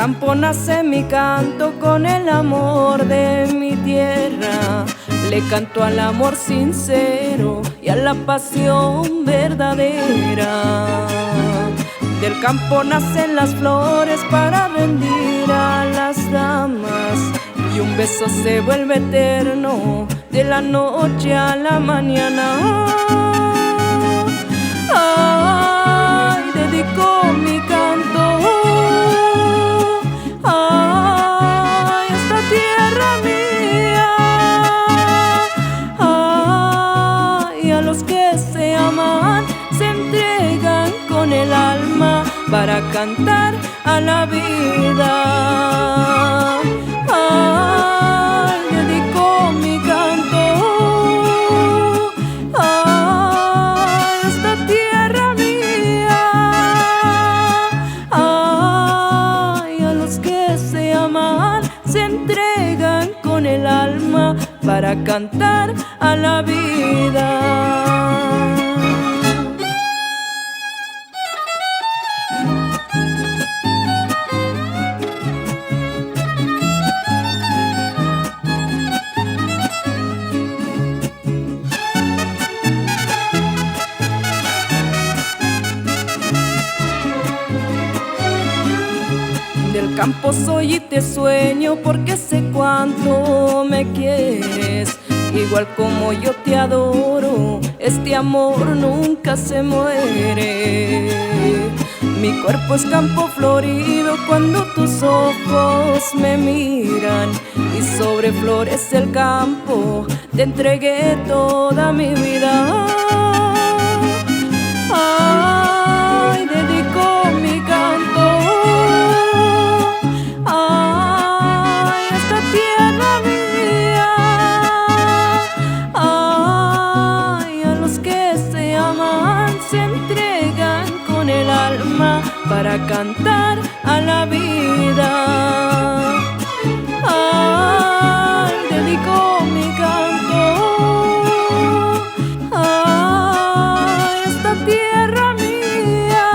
campo nace mi canto con el amor de mi tierra. Le canto al amor sincero y a la pasión verdadera. Del campo nacen las flores para rendir a las damas, y un beso se vuelve eterno de la noche a la mañana. Ay, dedico mi canto a esta tierra mía, ay, a los que se aman se entregan con el alma para cantar a la vida. Ay, dedico mi canto a esta tierra mía, ay, a los que se aman se entregan con el alma para cantar a la vida. Del campo soy y te sueño porque sé cuánto me quieres. Igual como yo te adoro, este amor nunca se muere. Mi cuerpo es campo florido cuando tus ojos me miran, y sobre flores el campo te entregué toda mi vida. Ay, dedico mi canto a esta tierra mía, ay, a los que se aman se entregan con el alma para cantar a la vida. Ay, dedico mi canto a esta tierra mía,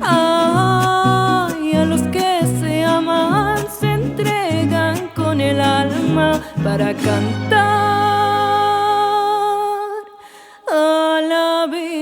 ay, a los que se aman se entregan con el alma para cantar a la vida.